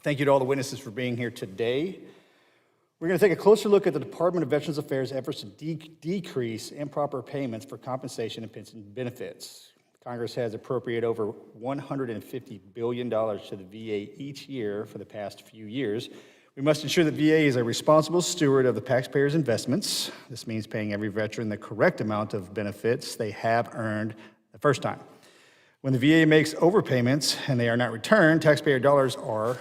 Thank you to all the witnesses for being here today. We're going to take a closer look at the Department of Veterans Affairs' efforts to decrease improper payments for compensation and pension benefits. Congress has appropriated over $150 billion to the VA each year for the past few years. We must ensure that VA is a responsible steward of the taxpayers' investments. This means paying every veteran the correct amount of benefits they have earned the first time. When the VA makes overpayments and they are not returned, taxpayer dollars are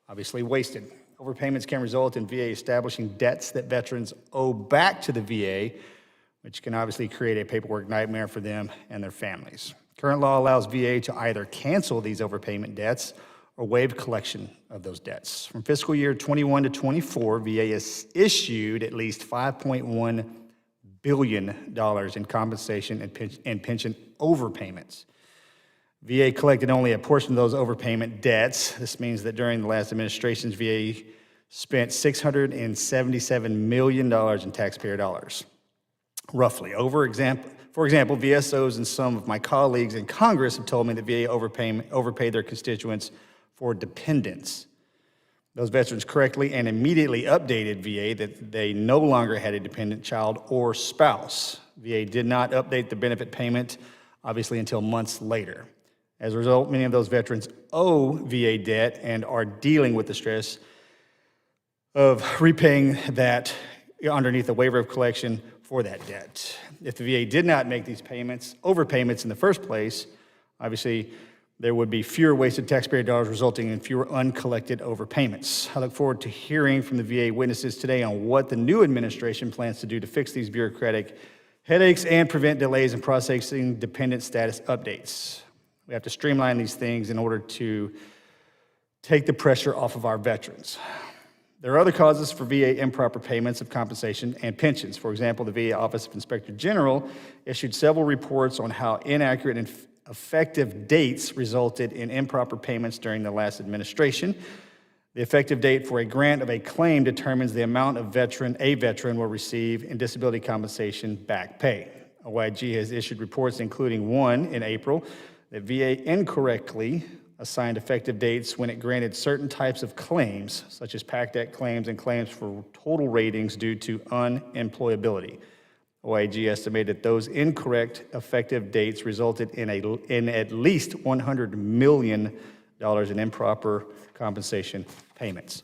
obviously wasted. Overpayments can result in VA establishing debts that veterans owe back to the VA, which can obviously create a paperwork nightmare for them and their families. Current law allows VA to either cancel these overpayment debts or waive collection of those debts. From fiscal year 21 to 24, VA has issued at least $5.1 billion in compensation and pension overpayments. VA collected only a portion of those overpayment debts. This means that during the last administration's VA spent $677 million in taxpayer dollars, roughly. For example, VSOs and some of my colleagues in Congress have told me that VA overpaid their constituents for dependents. Those veterans correctly and immediately updated VA that they no longer had a dependent child or spouse. VA did not update the benefit payment, obviously, until months later. As a result, many of those veterans owe VA debt and are dealing with the stress of repaying that underneath a waiver of collection for that debt. If the VA did not make these overpayments in the first place, obviously there would be fewer wasted taxpayer dollars resulting in fewer uncollected overpayments. I look forward to hearing from the VA witnesses today on what the new administration plans to do to fix these bureaucratic headaches and prevent delays in processing dependent status updates. We have to streamline these things in order to take the pressure off of our veterans. There are other causes for VA improper payments of compensation and pensions. For example, the VA Office of Inspector General issued several reports on how inaccurate and effective dates resulted in improper payments during the last administration. The effective date for a grant of a claim determines the amount a veteran will receive in disability compensation back pay. OIG has issued reports, including one in April, that VA incorrectly assigned effective dates when it granted certain types of claims, such as PACT Act claims and claims for total ratings due to unemployability. OIG estimated that those incorrect effective dates resulted in at least $100 million in improper compensation payments.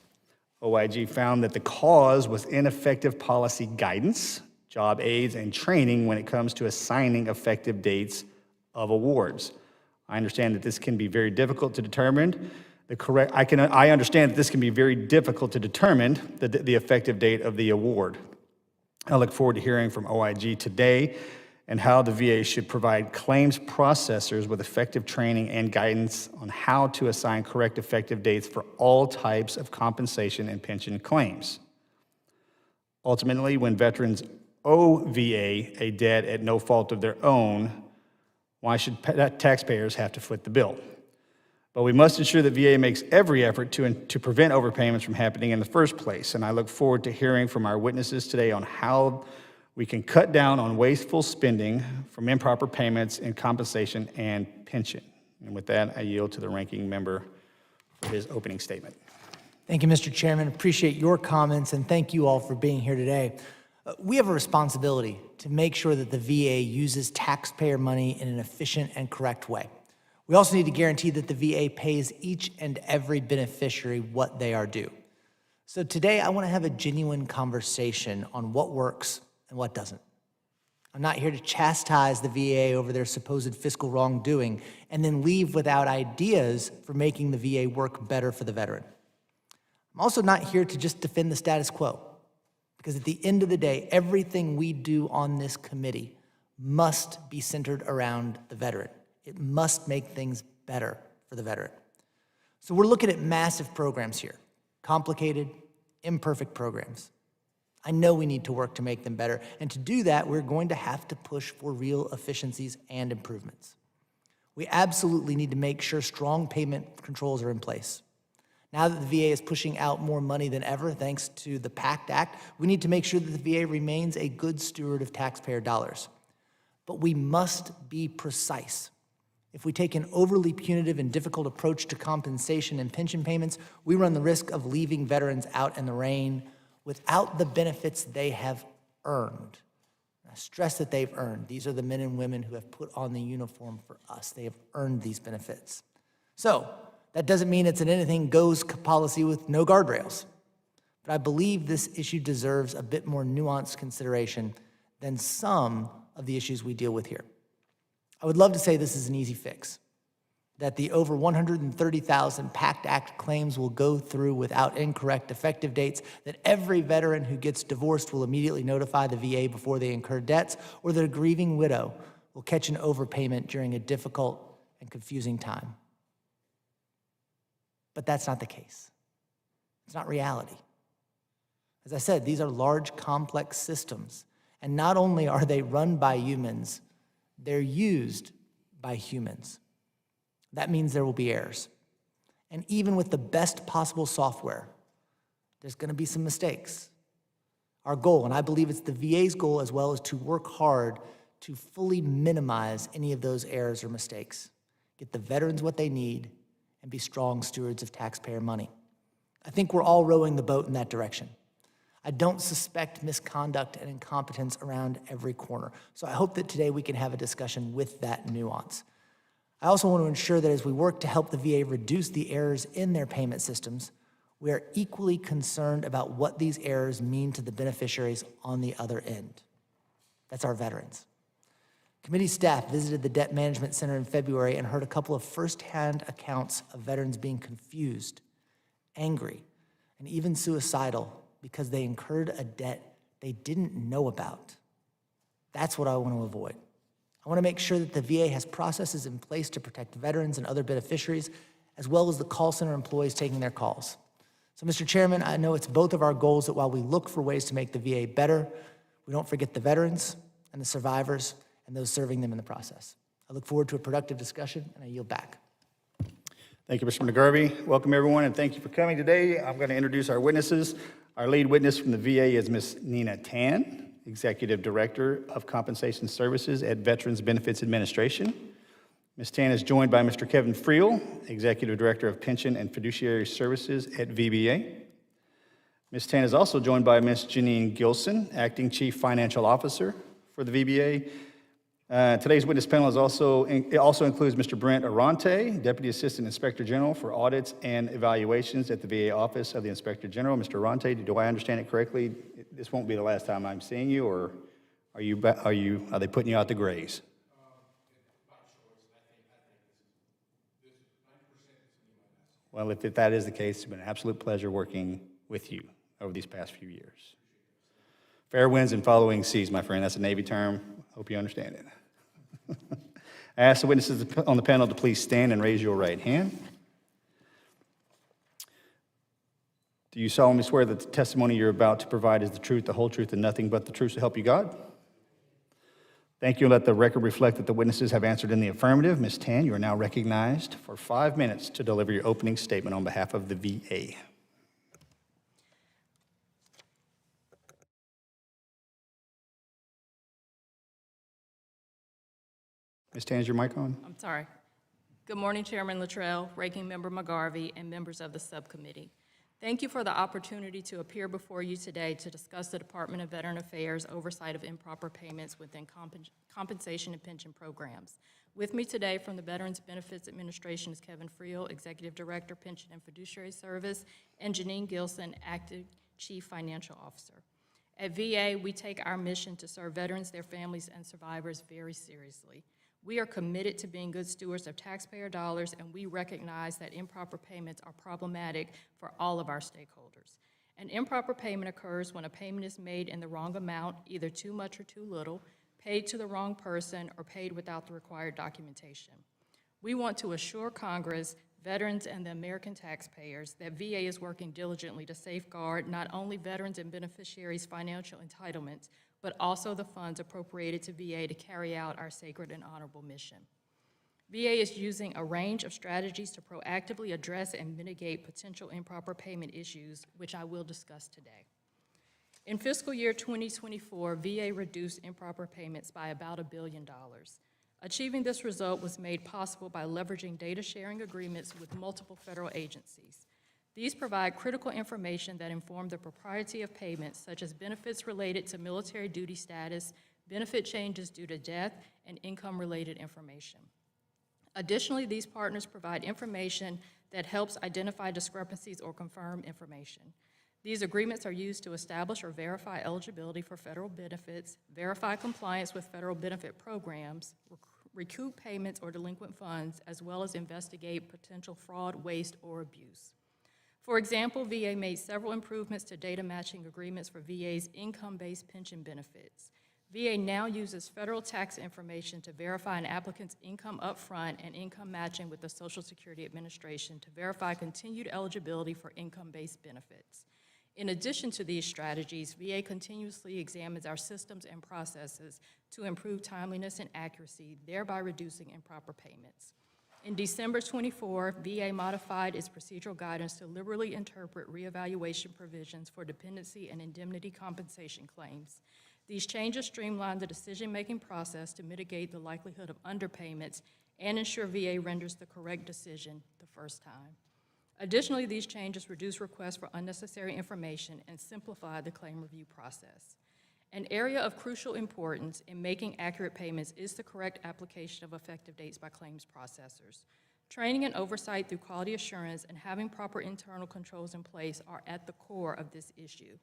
OIG found that the cause was ineffective policy guidance, job aids, and training when it comes to assigning effective dates of awards. I understand that this can be very difficult to determine the effective date of the award. I look forward to hearing from OIG today and how the VA should provide claims processors with effective training and guidance on how to assign correct effective dates for all types of compensation and pension claims. Ultimately, when veterans owe VA a debt at no fault of their own, why should taxpayers have to foot the bill? But we must ensure that VA makes every effort to prevent overpayments from happening in the first place. And I look forward to hearing from our witnesses today on how we can cut down on wasteful spending from improper payments in compensation and pension. And with that, I yield to the ranking member for his opening statement. Thank you, Mr. Chairman. Appreciate your comments, and thank you all for being here today. We have a responsibility to make sure that the VA uses taxpayer money in an efficient and correct way. We also need to guarantee that the VA pays each and every beneficiary what they are due. So today, I want to have a genuine conversation on what works and what doesn't. I'm not here to chastise the VA over their supposed fiscal wrongdoing and then leave without ideas for making the VA work better for the veteran. I'm also not here to just defend the status quo, because at the end of the day, everything we do on this committee must be centered around the veteran. It must make things better for the veteran. So we're looking at massive programs here, complicated, imperfect programs. I know we need to work to make them better, and to do that, we're going to have to push for real efficiencies and improvements. We absolutely need to make sure strong payment controls are in place. Now that the VA is pushing out more money than ever, thanks to the PACT Act, we need to make sure that the VA remains a good steward of taxpayer dollars. But we must be precise. If we take an overly punitive and difficult approach to compensation and pension payments, we run the risk of leaving veterans out in the rain without the benefits they have earned. I stress that they've earned. These are the men and women who have put on the uniform for us. They have earned these benefits. So that doesn't mean it's an anything goes policy with no guardrails. But I believe this issue deserves a bit more nuanced consideration than some of the issues we deal with here. I would love to say this is an easy fix, that the over 130,000 PACT Act claims will go through without incorrect effective dates, that every veteran who gets divorced will immediately notify the VA before they incur debts, or that a grieving widow will catch an overpayment during a difficult and confusing time. But that's not the case. It's not reality. As I said, these are large, complex systems, and not only are they run by humans, they're used by humans. That means there will be errors. And even with the best possible software, there's going to be some mistakes. Our goal, and I believe it's the VA's goal as well, is to work hard to fully minimize any of those errors or mistakes, get the veterans what they need, and be strong stewards of taxpayer money. I think we're all rowing the boat in that direction. I don't suspect misconduct and incompetence around every corner. So I hope that today we can have a discussion with that nuance. I also want to ensure that as we work to help the VA reduce the errors in their payment systems, we are equally concerned about what these errors mean to the beneficiaries on the other end. That's our veterans. Committee staff visited the Debt Management Center in February and heard a couple of firsthand accounts of veterans being confused, angry, and even suicidal because they incurred a debt they didn't know about. That's what I want to avoid. I want to make sure that the VA has processes in place to protect veterans and other beneficiaries, as well as the call center employees taking their calls. So, Mr. Chairman, I know it's both of our goals that while we look for ways to make the VA better, we don't forget the veterans and the survivors and those serving them in the process. I look forward to a productive discussion, and I yield back. Thank you, Mr. McGarvey. Welcome, everyone, and thank you for coming today. I'm going to introduce our witnesses. Our lead witness from the VA is Ms. Tann, Executive Director of Compensation Services at Veterans Benefits Administration. Ms. Tann is joined by Mr. Kevin Friel, Executive Director of Pension and Fiduciary Services at VBA. Ms. Tann is also joined by Ms. Jeanine Gilson, Acting Chief Financial Officer for the VBA. Today's witness panel also includes Mr. Brent, Arronte, Deputy Assistant Inspector General for Audits and Evaluations at the VA Office of the Inspector General. Mr. Arronte, do I understand it correctly? This won't be the last time I'm seeing you, or are they putting you out to graze? Well, if that is the case, it's been an absolute pleasure working with you over these past few years. Fair winds and following seas, my friend. That's a Navy term. Hope you understand it. I ask the witnesses on the panel to please stand and raise your right hand. Do you solemnly swear that the testimony you're about to provide is the truth, the whole truth, and nothing but the truth to help you God? Thank you, and let the record reflect that the witnesses have answered in the affirmative. Ms. Tann, you are now recognized for 5 minutes to deliver your opening statement on behalf of the VA. Ms. Tann, is your mic on? I'm sorry. Good morning, Chairman Luttrell, Ranking Member McGarvey, and members of the subcommittee. Thank you for the opportunity to appear before you today to discuss the Department of Veteran Affairs' oversight of improper payments within compensation and pension programs. With me today from the Veterans Benefits Administration is Kevin Friel, Executive Director, Pension and Fiduciary Service, and Jeanine Gilson, Acting Chief Financial Officer. At VA, we take our mission to serve veterans, their families, and survivors very seriously. We are committed to being good stewards of taxpayer dollars, and we recognize that improper payments are problematic for all of our stakeholders. An improper payment occurs when a payment is made in the wrong amount, either too much or too little, paid to the wrong person, or paid without the required documentation. We want to assure Congress, veterans, and the American taxpayers that VA is working diligently to safeguard not only veterans and beneficiaries' financial entitlements, but also the funds appropriated to VA to carry out our sacred and honorable mission. VA is using a range of strategies to proactively address and mitigate potential improper payment issues, which I will discuss today. In fiscal year 2024, VA reduced improper payments by about $1 billion. Achieving this result was made possible by leveraging data sharing agreements with multiple federal agencies. These provide critical information that inform the propriety of payments, such as benefits related to military duty status, benefit changes due to death, and income-related information. Additionally, these partners provide information that helps identify discrepancies or confirm information. These agreements are used to establish or verify eligibility for federal benefits, verify compliance with federal benefit programs, recoup payments or delinquent funds, as well as investigate potential fraud, waste, or abuse. For example, VA made several improvements to data matching agreements for VA's income-based pension benefits. VA now uses federal tax information to verify an applicant's income upfront and income matching with the Social Security Administration to verify continued eligibility for income-based benefits. In addition to these strategies, VA continuously examines our systems and processes to improve timeliness and accuracy, thereby reducing improper payments. In December 24, VA modified its procedural guidance to liberally interpret reevaluation provisions for dependency and indemnity compensation claims. These changes streamline the decision-making process to mitigate the likelihood of underpayments and ensure VA renders the correct decision the first time. Additionally, these changes reduce requests for unnecessary information and simplify the claim review process. An area of crucial importance in making accurate payments is the correct application of effective dates by claims processors. Training and oversight through quality assurance and having proper internal controls in place are at the core of this issue.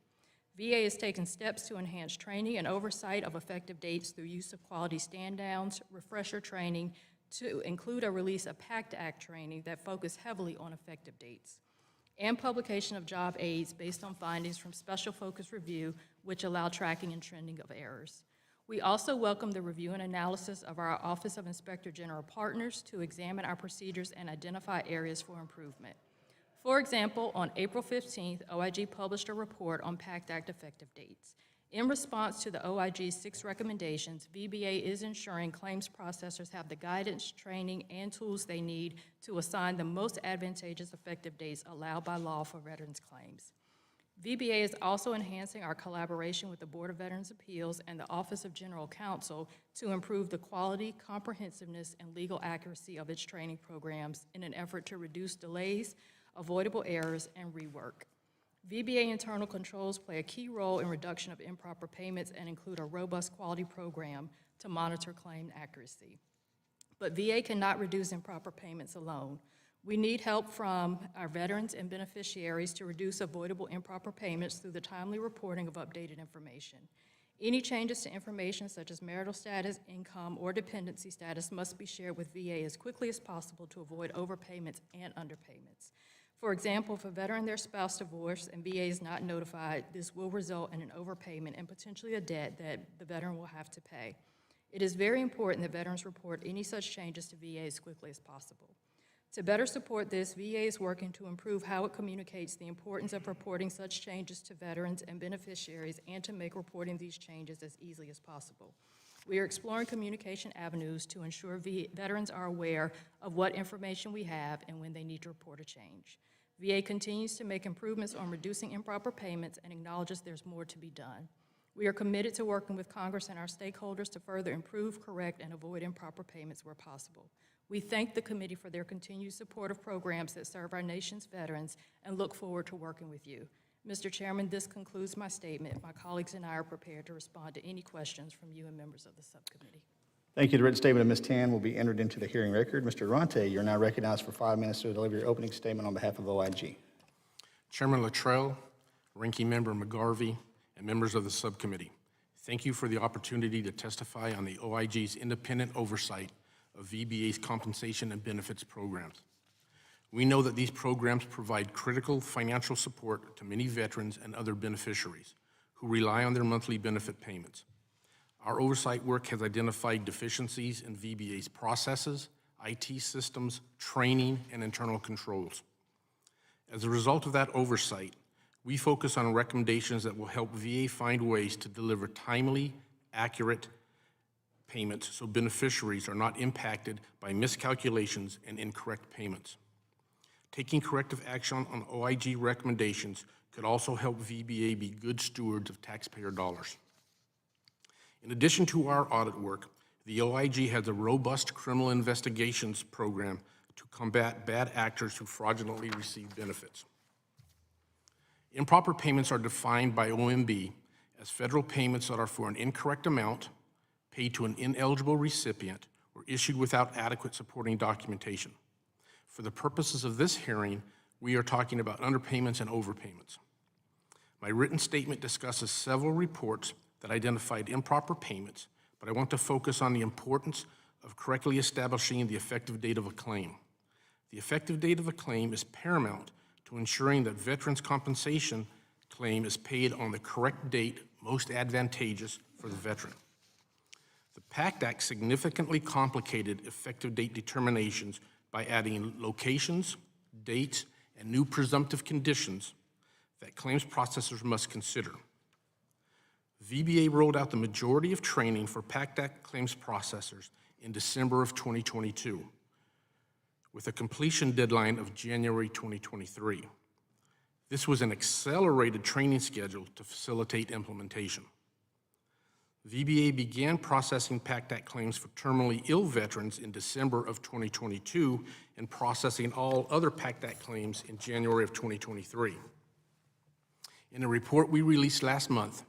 VA has taken steps to enhance training and oversight of effective dates through use of quality stand-downs, refresher training, to include a release of PACT Act training that focus heavily on effective dates, and publication of job aids based on findings from special focus review, which allow tracking and trending of errors. We also welcome the review and analysis of our Office of Inspector General partners to examine our procedures and identify areas for improvement. For example, on April 15th, OIG published a report on PACT Act effective dates. In response to the OIG's 6 recommendations, VBA is ensuring claims processors have the guidance, training, and tools they need to assign the most advantageous effective dates allowed by law for veterans' claims. VBA is also enhancing our collaboration with the Board of Veterans' Appeals and the Office of General Counsel to improve the quality, comprehensiveness, and legal accuracy of its training programs in an effort to reduce delays, avoidable errors, and rework. VBA internal controls play a key role in reduction of improper payments and include a robust quality program to monitor claim accuracy. But VA cannot reduce improper payments alone. We need help from our veterans and beneficiaries to reduce avoidable improper payments through the timely reporting of updated information. Any changes to information such as marital status, income, or dependency status must be shared with VA as quickly as possible to avoid overpayments and underpayments. For example, if a veteran and their spouse divorce and VA is not notified, this will result in an overpayment and potentially a debt that the veteran will have to pay. It is very important that veterans report any such changes to VA as quickly as possible. To better support this, VA is working to improve how it communicates the importance of reporting such changes to veterans and beneficiaries and to make reporting these changes as easy as possible. We are exploring communication avenues to ensure veterans are aware of what information we have and when they need to report a change. VA continues to make improvements on reducing improper payments and acknowledges there's more to be done. We are committed to working with Congress and our stakeholders to further improve, correct, and avoid improper payments where possible. We thank the committee for their continued support of programs that serve our nation's veterans and look forward to working with you. Mr. Chairman, this concludes my statement. My colleagues and I are prepared to respond to any questions from you and members of the subcommittee. Thank you. The written statement of Ms. Tann will be entered into the hearing record. Mr. Arronte, you're now recognized for 5 minutes to deliver your opening statement on behalf of OIG. Chairman Luttrell, Ranking Member McGarvey, and members of the subcommittee, thank you for the opportunity to testify on the OIG's independent oversight of VBA's compensation and benefits programs. We know that these programs provide critical financial support to many veterans and other beneficiaries who rely on their monthly benefit payments. Our oversight work has identified deficiencies in VBA's processes, IT systems, training, and internal controls. As a result of that oversight, we focus on recommendations that will help VA find ways to deliver timely, accurate payments so beneficiaries are not impacted by miscalculations and incorrect payments. Taking corrective action on OIG recommendations could also help VBA be good stewards of taxpayer dollars. In addition to our audit work, The OIG has a robust criminal investigations program to combat bad actors who fraudulently receive benefits. Improper payments are defined by OMB as federal payments that are for an incorrect amount, paid to an ineligible recipient, or issued without adequate supporting documentation. For the purposes of this hearing, we are talking about underpayments and overpayments. My written statement discusses several reports that identified improper payments, but I want to focus on the importance of correctly establishing the effective date of a claim. The effective date of a claim is paramount to ensuring that veterans' compensation claim is paid on the correct date most advantageous for the veteran. The PACT Act significantly complicated effective date determinations by adding locations, dates, and new presumptive conditions that claims processors must consider. VBA rolled out the majority of training for PACT Act claims processors in December of 2022, with a completion deadline of January 2023. This was an accelerated training schedule to facilitate implementation. VBA began processing PACT Act claims for terminally ill veterans in December of 2022 and processing all other PACT Act claims in January of 2023. In a report we released last month,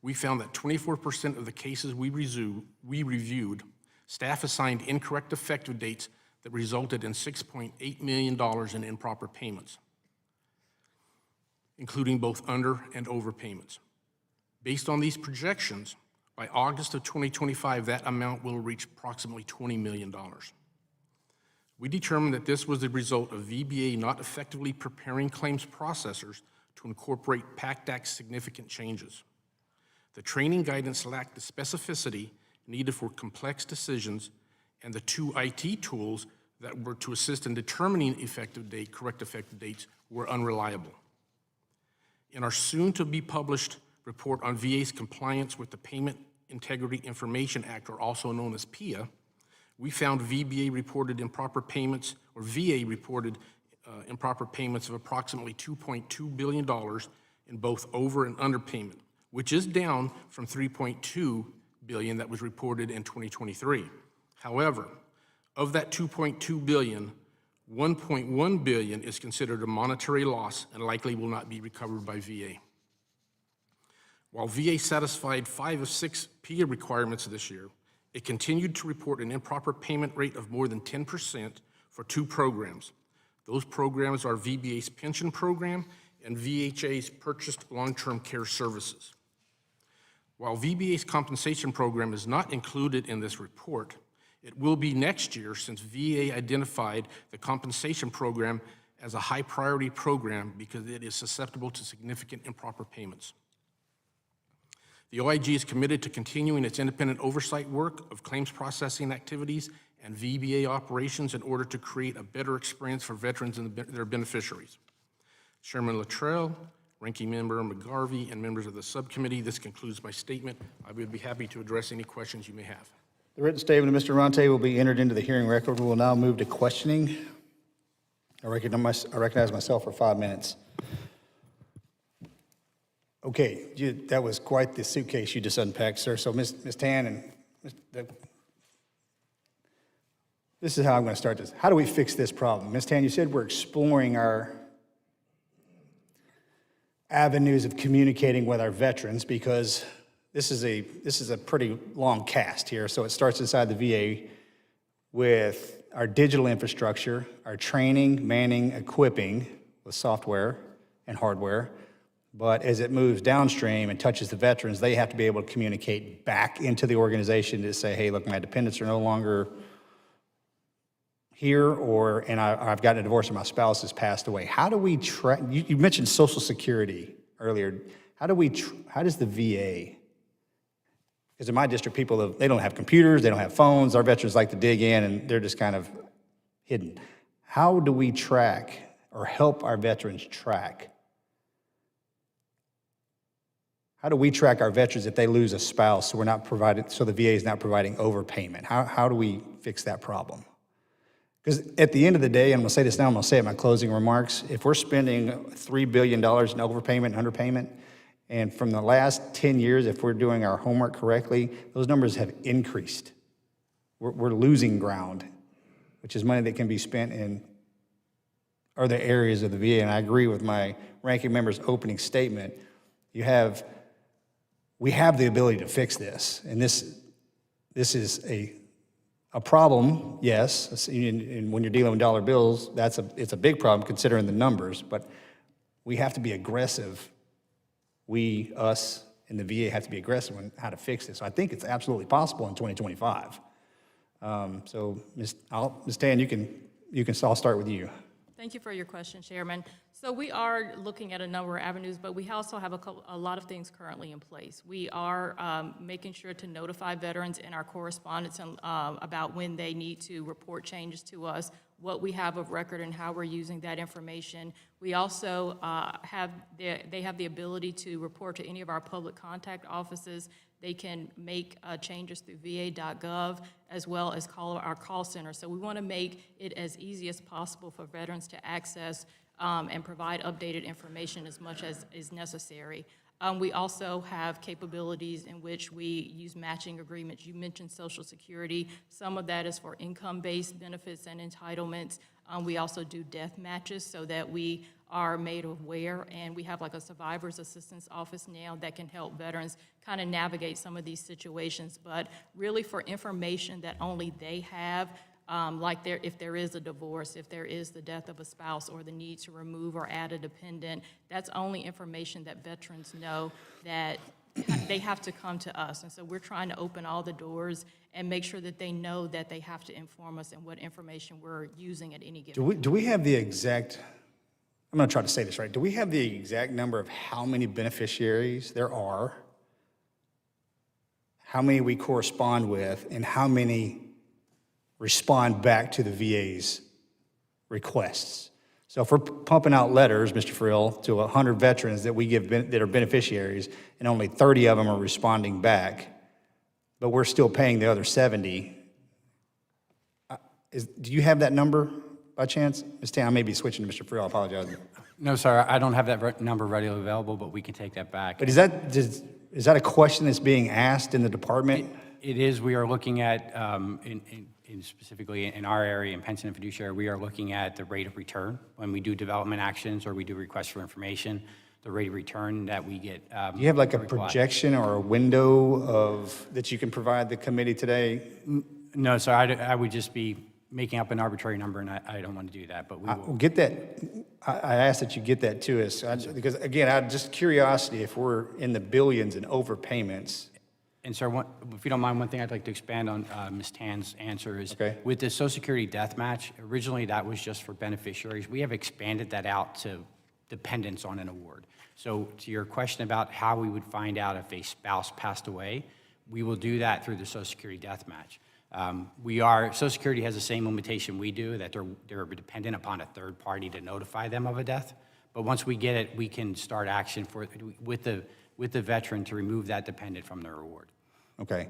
we found that 24% of the cases we reviewed, staff assigned incorrect effective dates that resulted in $6.8 million in improper payments, including both under and overpayments. Based on these projections, by August of 2025, that amount will reach approximately $20 million. We determined that this was the result of VBA not effectively preparing claims processors to incorporate PACT Act's significant changes. The training guidance lacked the specificity needed for complex decisions, and the two IT tools that were to assist in determining correct effective dates were unreliable. In our soon-to-be-published report on VA's compliance with the Payment Integrity Information Act, or also known as PIA, we found VBA reported improper payments, or VA reported improper payments of approximately $2.2 billion in both over and underpayment, which is down from $3.2 billion that was reported in 2023. However, of that $2.2 billion, $1.1 billion is considered a monetary loss and likely will not be recovered by VA. While VA satisfied 5 of 6 PIA requirements this year, it continued to report an improper payment rate of more than 10% for 2 programs. Those programs are VBA's pension program and VHA's purchased long-term care services. While VBA's compensation program is not included in this report, it will be next year since VA identified the compensation program as a high priority program because it is susceptible to significant improper payments. The OIG is committed to continuing its independent oversight work of claims processing activities and VBA operations in order to create a better experience for veterans and their beneficiaries. Chairman Luttrell, Ranking Member McGarvey, and members of the subcommittee, this concludes my statement. I would be happy to address any questions you may have. The written statement of Mr. Arronte will be entered into the hearing record. We will now move to questioning. I recognize myself for 5 minutes. Okay, that was quite the suitcase you just unpacked, sir. So Ms. Tann, and this is how I'm going to start this. How do we fix this problem? Ms. Tann, you said we're exploring our avenues of communicating with our veterans because this is a pretty long cast here. So it starts inside the VA with our digital infrastructure, our training, manning, equipping with software and hardware. But as it moves downstream and touches the veterans, they have to be able to communicate back into the organization to say, hey, look, my dependents are no longer here, and I've gotten a divorce and my spouse has passed away. How do we track? You mentioned Social Security earlier. How does the VA, because in my district, they don't have computers, they don't have phones. Our veterans like to dig in and they're just kind of hidden. How do we track or help our veterans track? How do we track our veterans if they lose a spouse so the VA is not providing overpayment? How do we fix that problem? Because at the end of the day, and I'm going to say this now, I'm going to say it in my closing remarks, if we're spending $3 billion in overpayment and underpayment, and from the last 10 years, if we're doing our homework correctly, those numbers have increased. we're losing ground, which is money that can be spent in other areas of the VA. And I agree with my ranking member's opening statement. We have the ability to fix this, and this is a problem, yes. And when you're dealing with dollar bills, it's a big problem considering the numbers. But we have to be aggressive. Us in the VA have to be aggressive on how to fix this. So I think it's absolutely possible in 2025. So Ms. Tann, I'll start with you. Thank you for your question, Chairman. So we are looking at a number of avenues, but we also have a lot of things currently in place. We are making sure to notify veterans in our correspondence about when they need to report changes to us, what we have of record and how we're using that information. We also they have the ability to report to any of our public contact offices. They can make changes through va.gov as well as call our call center. So we want to make it as easy as possible for veterans to access and provide updated information as much as is necessary. We also have capabilities in which we use matching agreements. You mentioned Social Security. Some of that is for income-based benefits and entitlements. We also do death matches so that we are made aware, and we have like a survivor's assistance office now that can help veterans kind of navigate some of these situations. But really for information that only they have, like if there is a divorce, if there is the death of a spouse, or the need to remove or add a dependent, that's only information that veterans know that they have to come to us. And so we're trying to open all the doors and make sure that they know that they have to inform us and what information we're using at any given time. Do we have the exact, I'm going to try to say this right, do we have the exact number of how many beneficiaries there are, how many we correspond with, and how many respond back to the VA's requests? So if we're pumping out letters, Mr. Friel, to 100 veterans that we give that are beneficiaries, and only 30 of them are responding back, but we're still paying the other 70, do you have that number by chance? Ms. Tann, I may be switching to Mr. Friel, I apologize. No, sir, I don't have that number readily available, but we can take that back. But is that a question that's being asked in the department? It is. We are looking at, specifically in our area, in pension and fiduciary, we are looking at the rate of return when we do development actions or we do requests for information, the rate of return that we get. Do you have like a projection or a window that you can provide the committee today? No, sir, I would just be making up an arbitrary number, and I don't want to do that, but we will. We'll get that. I ask that you get that to us, because again, just curiosity, if we're in the billions in overpayments. And sir, if you don't mind, one thing I'd like to expand on Ms. Tann's answer is, okay, with the Social Security death match, originally that was just for beneficiaries. We have expanded that out to dependents on an award. So to your question about how we would find out if a spouse passed away, we will do that through the Social Security death match. Social Security has the same limitation we do, that they're dependent upon a third party to notify them of a death. But once we get it, we can start action with the veteran to remove that dependent from their award. Okay.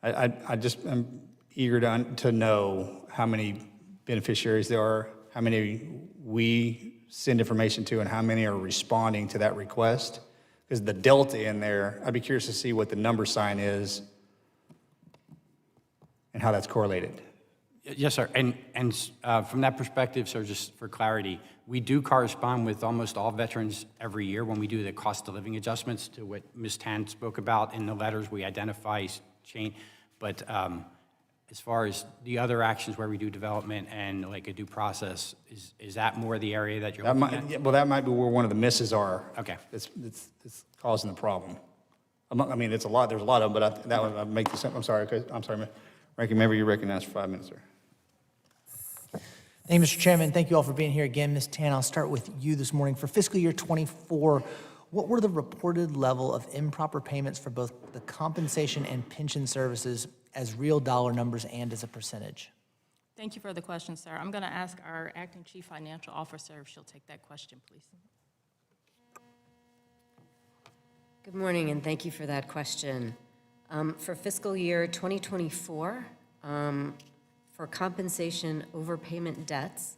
I'm eager to know how many beneficiaries there are, how many we send information to, and how many are responding to that request. Because the delta in there, I'd be curious to see what the number sign is and how that's correlated. Yes, sir. And from that perspective, sir, just for clarity, we do correspond with almost all veterans every year when we do the cost of living adjustments to what Ms. Tann spoke about in the letters. We identify change, but as far as the other actions where we do development and like a due process, is that more the area that you're looking at? Well, that might be where one of the misses are. Okay. It's causing the problem. I mean, it's a lot. There's a lot of them, but that one I make the. I'm sorry. Ranking member, you're recognized for 5 minutes, sir. Thank you, Mr. Chairman. Thank you all for being here again. Ms. Tann, I'll start with you this morning. For fiscal year 24, what were the reported level of improper payments for both the compensation and pension services as real dollar numbers and as a percentage? Thank you for the question, sir. I'm going to ask our acting chief financial officer if she'll take that question, please. Good morning, and thank you for that question. For fiscal year 2024, for compensation overpayment debts,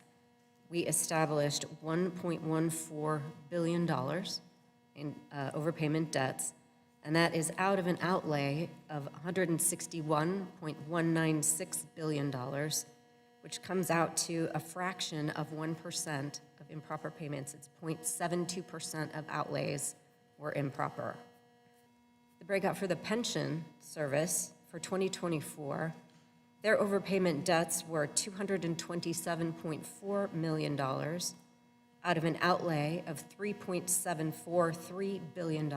we established $1.14 billion in overpayment debts, and that is out of an outlay of $161.196 billion, which comes out to a fraction of 1% of improper payments. It's 0.72% of outlays were improper. The breakout for the pension service for 2024, their overpayment debts were $227.4 million out of an outlay of $3.743 billion,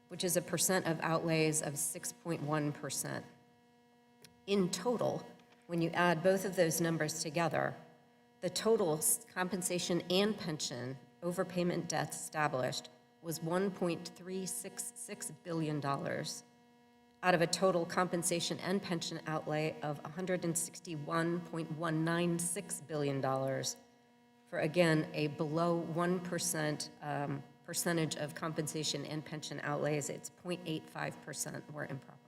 which is a percent of outlays of 6.1%. In total, when you add both of those numbers together, the total compensation and pension overpayment debts established was $1.366 billion out of a total compensation and pension outlay of $161.196 billion for, again, a below 1% percentage of compensation and pension outlays. It's 0.85% were improper.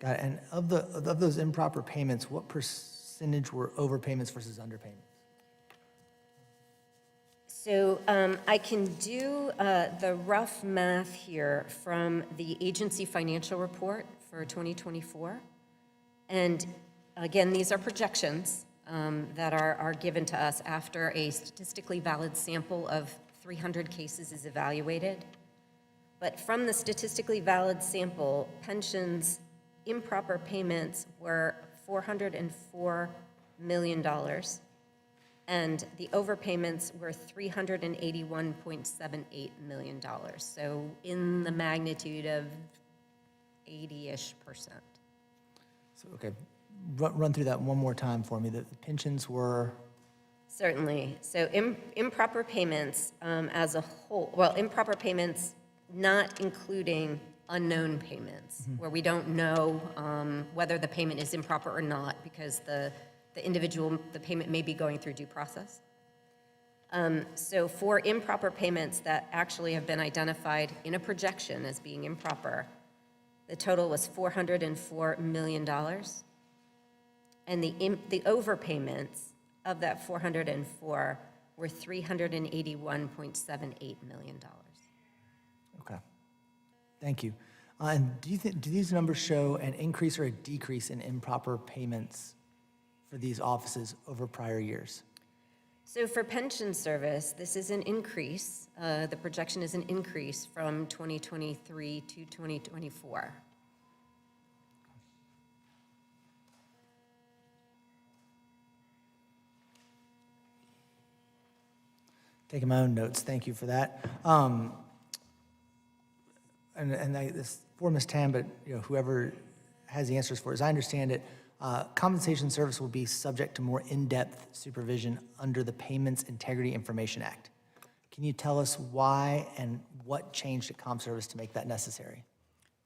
Got it. And of those improper payments, what percentage were overpayments versus underpayments? So I can do the rough math here from the agency financial report for 2024. And again, these are projections that are given to us after a statistically valid sample of 300 cases is evaluated. But from the statistically valid sample, pensions improper payments were $404 million. And the overpayments were $381.78 million. So in the magnitude of 80-ish%. So, okay, run through that one more time for me. The pensions were? Certainly. So improper payments as a whole, well, improper payments not including unknown payments, where we don't know whether the payment is improper or not because the payment may be going through due process. So for improper payments that actually have been identified in a projection as being improper, the total was $404 million. And the overpayments of that 404 were $381.78 million. Okay, thank you. And do these numbers show an increase or a decrease in improper payments for these offices over prior years? So for pension service, this is an increase. The projection is an increase from 2023 to 2024. Taking my own notes, thank you for that. This for Ms. Tann, but whoever has the answers for it, as I understand it, compensation service will be subject to more in-depth supervision under the Payments Integrity Information Act. Can you tell us why and what changed at ComService to make that necessary?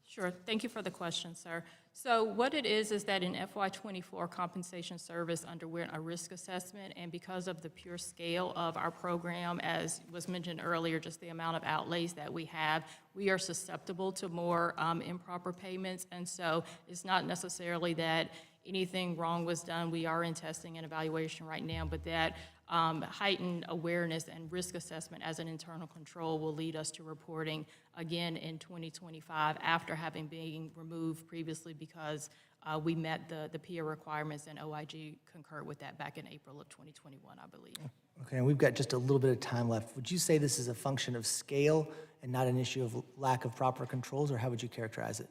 Sure. Thank you for the question, sir. So what it is that in FY24, compensation service underwent a risk assessment, and because of the pure scale of our program, as was mentioned earlier, just the amount of outlays that we have, we are susceptible to more improper payments, and so it's not necessarily that anything wrong was done. We are in testing and evaluation right now, but that heightened awareness and risk assessment as an internal control will lead us to reporting again in 2025 after having been removed previously because we met the PIA requirements, and OIG concurred with that back in April of 2021, I believe. Okay, and we've got just a little bit of time left. Would you say this is a function of scale and not an issue of lack of proper controls, or how would you characterize it?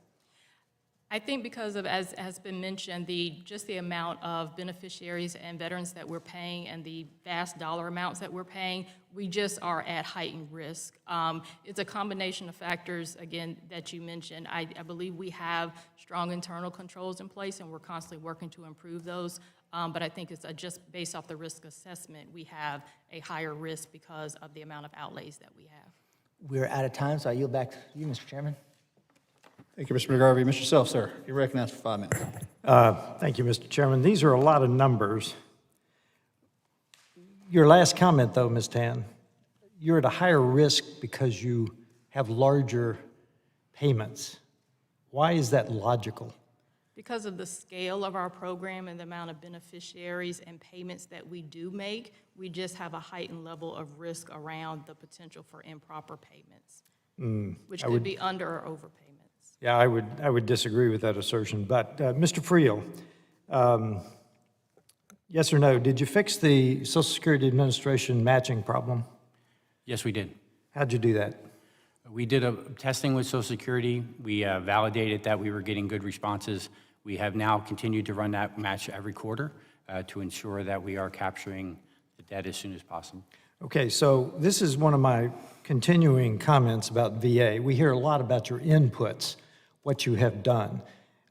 I think because of, as has been mentioned, just the amount of beneficiaries and veterans that we're paying and the vast dollar amounts that we're paying, we just are at heightened risk. It's a combination of factors, again, that you mentioned. I believe we have strong internal controls in place, and we're constantly working to improve those. But I think it's just based off the risk assessment, we have a higher risk because of the amount of outlays that we have. We're out of time, so I yield back to you, Mr. Chairman. Thank you, Mr. McGarvey. Mr. Self, sir, you're recognized for 5 minutes. Thank you, Mr. Chairman. These are a lot of numbers. Your last comment, though, Ms. Tann, you're at a higher risk because you have larger payments. Why is that logical? Because of the scale of our program and the amount of beneficiaries and payments that we do make, we just have a heightened level of risk around the potential for improper payments, which could be under or overpayments. Yeah, I would disagree with that assertion. But Mr. Friel, yes or no, did you fix the Social Security Administration matching problem? Yes, we did. How'd you do that? We did a testing with Social Security. We validated that we were getting good responses. We have now continued to run that match every quarter to ensure that we are capturing the debt as soon as possible. Okay, so this is one of my continuing comments about VA. We hear a lot about your inputs, what you have done.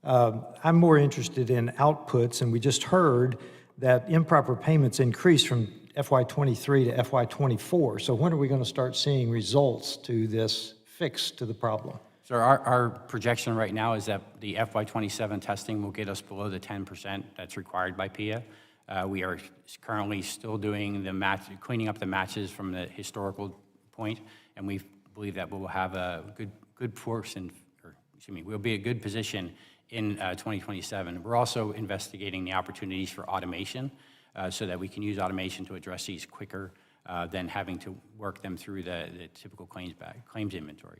I'm more interested in outputs, and we just heard that improper payments increased from FY23 to FY24. So when are we going to start seeing results to this fix to the problem? So our projection right now is that the FY27 testing will get us below the 10% that's required by PIA. We are currently still doing the match, cleaning up the matches from the historical point, and we believe that we'll have a good force in, or excuse me, we'll be a good position in 2027. We're also investigating the opportunities for automation so that we can use automation to address these quicker than having to work them through the typical claims inventory.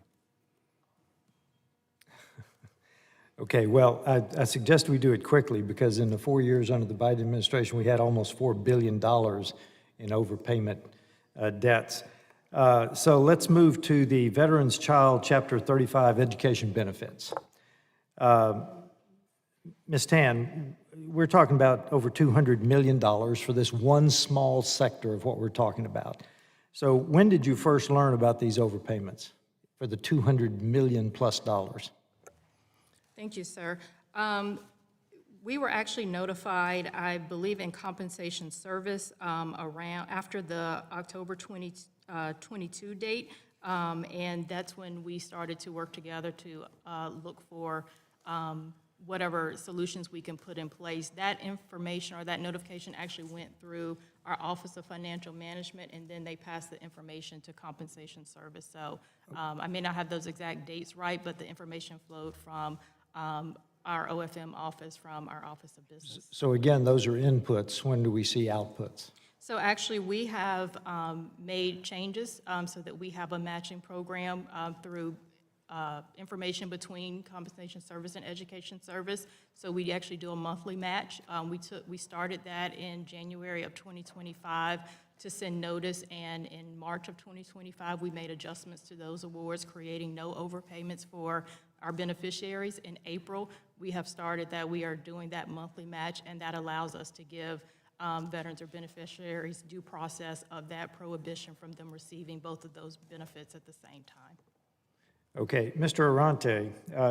Okay, well, I suggest we do it quickly because in the 4 years under the Biden administration, we had almost $4 billion in overpayment debts. So let's move to the Veterans Child Chapter 35 education benefits. Ms. Tann, we're talking about over $200 million for this one small sector of what we're talking about. So when did you first learn about these overpayments for the $200 million plus dollars? Thank you, sir. We were actually notified, I believe, in compensation service around after the October 2022 date, and that's when we started to work together to look for whatever solutions we can put in place. That information or that notification actually went through our Office of Financial Management, and then they passed the information to compensation service. So I may not have those exact dates right, but the information flowed from our OFM office, from our Office of Business. So again, those are inputs. When do we see outputs? So actually, we have made changes so that we have a matching program through information between compensation service and education service. So we actually do a monthly match. We started that in January of 2025 to send notice, and in March of 2025, we made adjustments to those awards, creating no overpayments for our beneficiaries. In April, we have started that. We are doing that monthly match, and that allows us to give veterans or beneficiaries due process of that prohibition from them receiving both of those benefits at the same time. Okay, Mr. Arronte,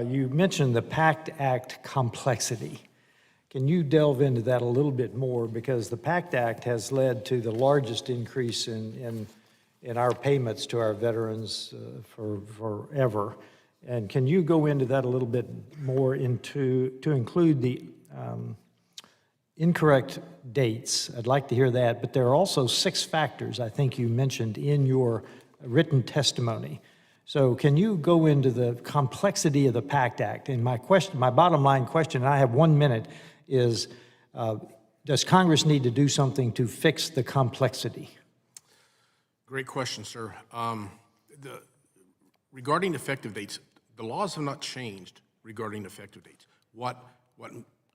you mentioned the PACT Act complexity. Can you delve into that a little bit more? Because the PACT Act has led to the largest increase in our payments to our veterans for forever. And can you go into that a little bit more to include the incorrect dates? I'd like to hear that. But there are also 6 factors I think you mentioned in your written testimony. So can you go into the complexity of the PACT Act? And my bottom line question, and I have 1 minute, is does Congress need to do something to fix the complexity? Great question, sir. Regarding effective dates, the laws have not changed regarding effective dates. What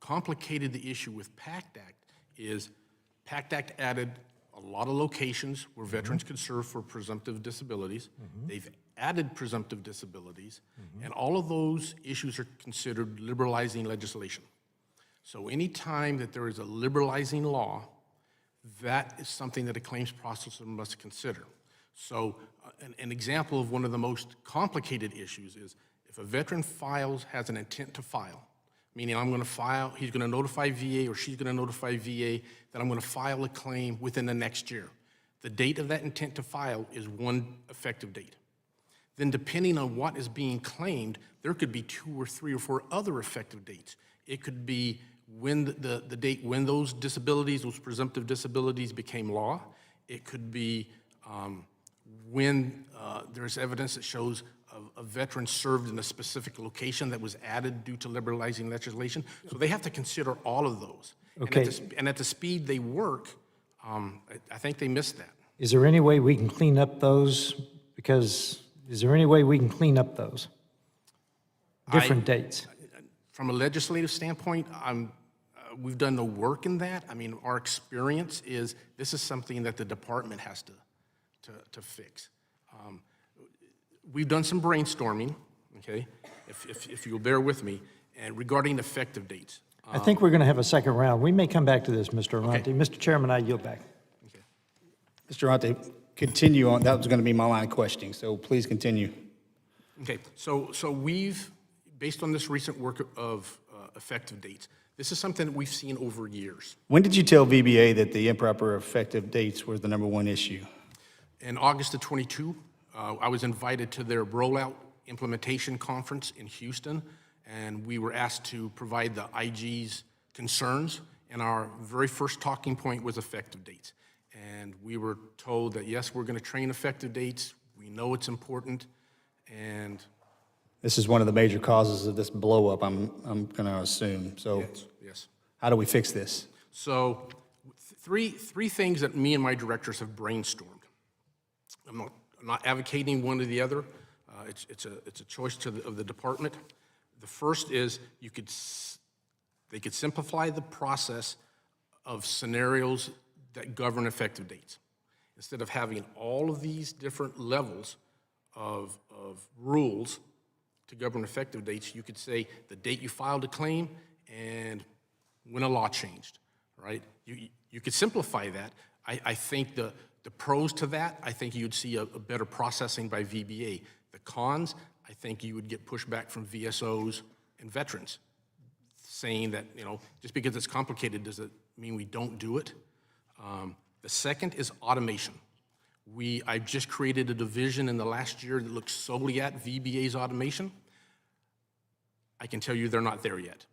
complicated the issue with PACT Act is PACT Act added a lot of locations where veterans could serve for presumptive disabilities. They've added presumptive disabilities, and all of those issues are considered liberalizing legislation. So any time that there is a liberalizing law, that is something that a claims processor must consider. So an example of one of the most complicated issues is if a veteran has an intent to file, meaning I'm going to file, he's going to notify VA or she's going to notify VA that I'm going to file a claim within the next year. The date of that intent to file is one effective date. Then depending on what is being claimed, there could be 2 or 3 or 4 other effective dates. It could be when the date when those disabilities, those presumptive disabilities became law. It could be when there's evidence that shows a veteran served in a specific location that was added due to liberalizing legislation. So they have to consider all of those. Okay. And at the speed they work, I think they missed that. Is there any way we can clean up those? Because, is there any way we can clean up those? Different dates? From a legislative standpoint, we've done the work in that. I mean, our experience is this is something that the department has to fix. We've done some brainstorming, okay, if you'll bear with me, and regarding effective dates. I think we're going to have a second round. We may come back to this, Mr. Arronte. Okay. Mr. Chairman, I yield back. Mr. Arronte, continue on. That was going to be my line of questioning, so please continue. Okay, so we've, based on this recent work of effective dates, this is something that we've seen over years. When did you tell VBA that the improper effective dates was the #1 issue? In August of '22, I was invited to their rollout implementation conference in Houston, and we were asked to provide the IG's concerns, and our very first talking point was effective dates. And we were told that, yes, we're going to train effective dates, we know it's important, and This is one of the major causes of this blow-up, I'm going to assume. So yes. how do we fix this? So three things that me and my directors have brainstormed. I'm not advocating one or the other. It's a choice of the department. The first is they could simplify the process of scenarios that govern effective dates. Instead of having all of these different levels of rules to govern effective dates, you could say the date you filed a claim and when a law changed, right? You could simplify that. I think the pros to that, I think you'd see a better processing by VBA. The cons, I think you would get pushback from VSOs and veterans saying that, just because it's complicated, does it mean we don't do it? The second is automation. I've just created a division in the last year that looks solely at VBA's automation. I can tell you they're not there yet.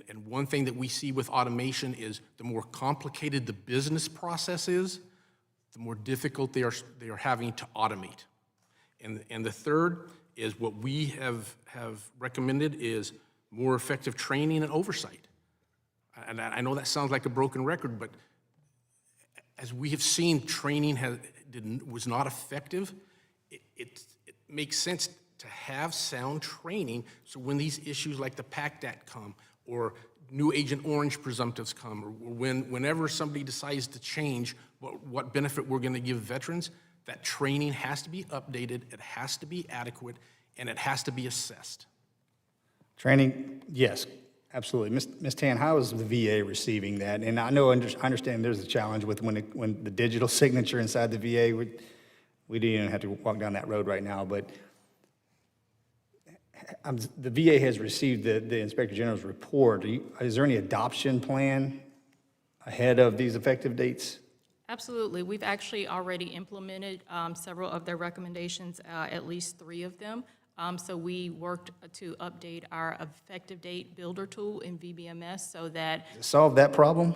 And one thing that we see with automation is the more complicated the business process is, the more difficult they are having to automate. And the third is what we have recommended is more effective training and oversight. And I know that sounds like a broken record, but as we have seen, training was not effective. It makes sense to have sound training so when these issues like the PACT Act come, or new Agent Orange presumptives come, or whenever somebody decides to change what benefit we're going to give veterans, that training has to be updated, it has to be adequate, and it has to be assessed. Training, yes, absolutely. Ms. Tann, how is the VA receiving that? And I understand there's a challenge with when the digital signature inside the VA, we didn't even have to walk down that road right now, but the VA has received the Inspector General's report. Is there any adoption plan ahead of these effective dates? Absolutely. We've actually already implemented several of their recommendations, at least 3 of them. So we worked to update our effective date builder tool in VBMS so that. Solve that problem?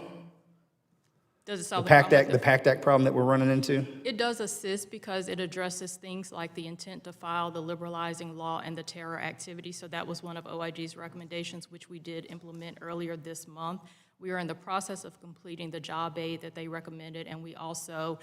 Does it solve The problem? PACT Act problem that we're running into? It does assist because it addresses things like the intent to file, the liberalizing law, and the terror activity. So that was one of OIG's recommendations, which we did implement earlier this month. We are in the process of completing the job aid that they recommended, and we also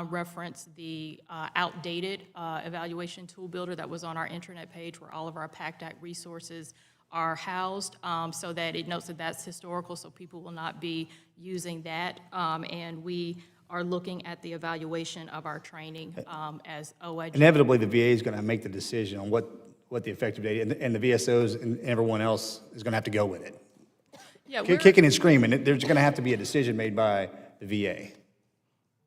referenced the outdated evaluation tool builder that was on our intranet page where all of our PACT Act resources are housed, so that it notes that that's historical, so people will not be using that. And we are looking at the evaluation of our training as OIG. Inevitably, the VA is going to make the decision on what the effective date, and the VSOs and everyone else is going to have to go with it. Yeah, Kicking and screaming, there's going to have to be a decision made by the VA.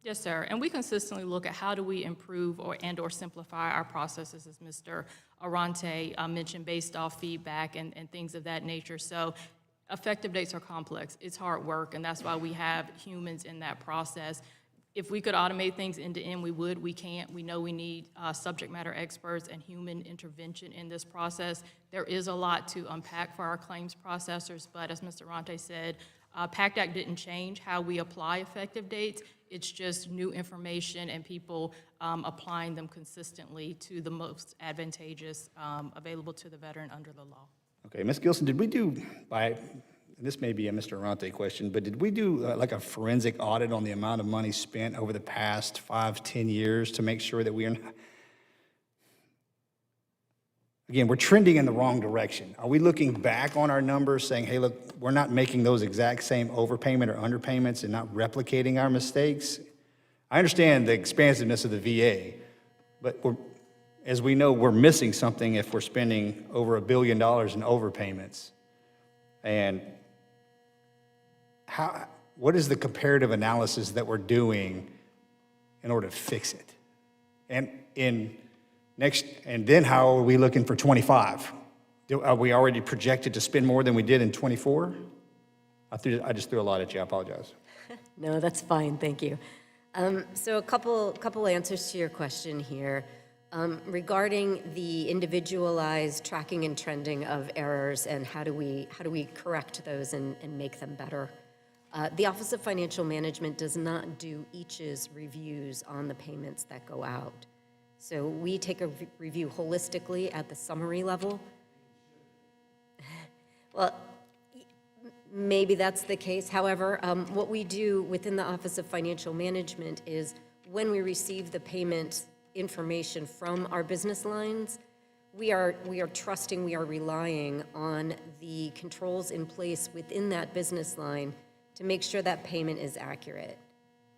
Yes, sir. And we consistently look at how do we improve or simplify our processes, as Mr. Arronte mentioned, based off feedback and things of that nature. So effective dates are complex. It's hard work, and that's why we have humans in that process. If we could automate things end to end, we would. We can't. We know we need subject matter experts and human intervention in this process. There is a lot to unpack for our claims processors, but as Mr. Arronte said, PACT Act didn't change how we apply effective dates. It's just new information and people applying them consistently to the most advantageous available to the veteran under the law. Okay, Ms. Gilson, did we do, and this may be a Mr. Arronte question, but did we do like a forensic audit on the amount of money spent over the past 5-10 years to make sure that we are, again, we're trending in the wrong direction? Are we looking back on our numbers saying, hey, look, we're not making those exact same overpayment or underpayments and not replicating our mistakes? I understand the expansiveness of the VA, but as we know, we're missing something if we're spending over $1 billion in overpayments. And what is the comparative analysis that we're doing in order to fix it? And then how are we looking for 25? Are we already projected to spend more than we did in 24? I just threw a lot at you, I apologize. No, that's fine, thank you. So a couple answers to your question here. Regarding the individualized tracking and trending of errors and how do we correct those and make them better. The Office of Financial Management does not do each's reviews on the payments that go out. So we take a review holistically at the summary level. Well, maybe that's the case. However, what we do within the Office of Financial Management is when we receive the payment information from our business lines, we are trusting, we are relying on the controls in place within that business line to make sure that payment is accurate.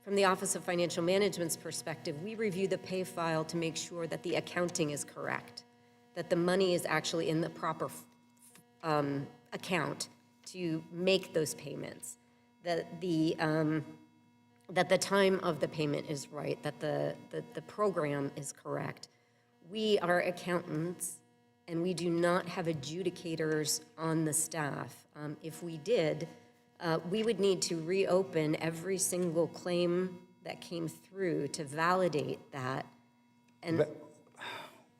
From the Office of Financial Management's perspective, we review the pay file to make sure that the accounting is correct, that the money is actually in the proper account to make those payments, that the time of the payment is right, that the program is correct. We are accountants, and we do not have adjudicators on the staff. If we did, we would need to reopen every single claim that came through to validate that. And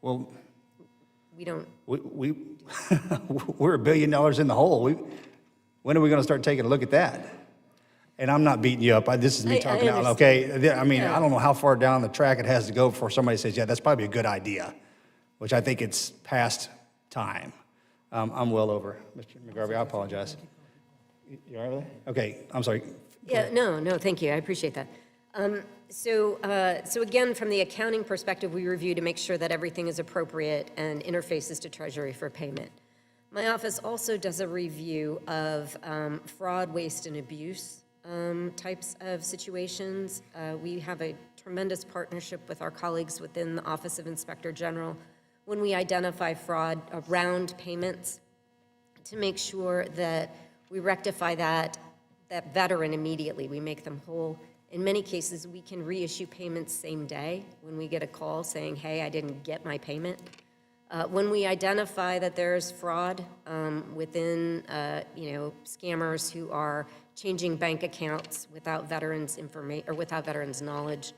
Well, we don't. we're $1 billion in the hole. When are we going to start taking a look at that? And I'm not beating you up. This is me I talking out, understand. okay? I mean, Yeah. I don't know how far down the track it has to go before somebody says, yeah, that's probably a good idea, which I think it's past time. I'm well over. Mr. McGarvey, I apologize. You all right with that? Okay, I'm sorry. Yeah, no, thank you, I appreciate that. So again, from the accounting perspective, we review to make sure that everything is appropriate and interfaces to Treasury for payment. My office also does a review of fraud, waste, and abuse types of situations. We have a tremendous partnership with our colleagues within the Office of Inspector General when we identify fraud around payments to make sure that we rectify that veteran immediately. We make them whole. In many cases, we can reissue payments same day when we get a call saying, hey, I didn't get my payment. When we identify that there's fraud within, scammers who are changing bank accounts without veterans' information or without veterans' knowledge,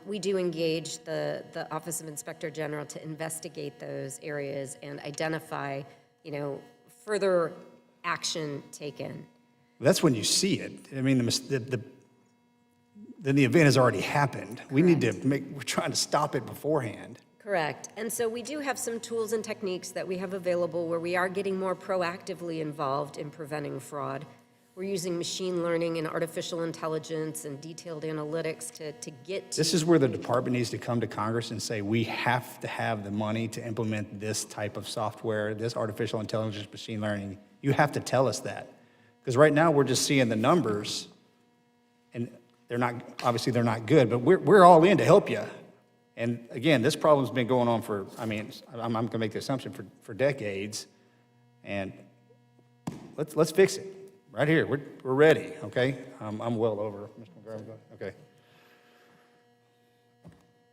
we do engage the Office of Inspector General to investigate those areas and identify, further action taken. That's when you see it. I mean, then the event has already happened. We need to we're trying to stop it beforehand. Correct. And so we do have some tools and techniques that we have available where we are getting more proactively involved in preventing fraud. We're using machine learning and artificial intelligence and detailed analytics to get to... This is where the department needs to come to Congress and say, we have to have the money to implement this type of software, this artificial intelligence, machine learning. You have to tell us that. Because right now, we're just seeing the numbers, and they're not good, but we're all in to help you. And again, this problem's been going on for, I'm going to make the assumption for decades, and let's fix it. Right here, we're ready, okay? I'm well over, Mr. McGarvey, okay.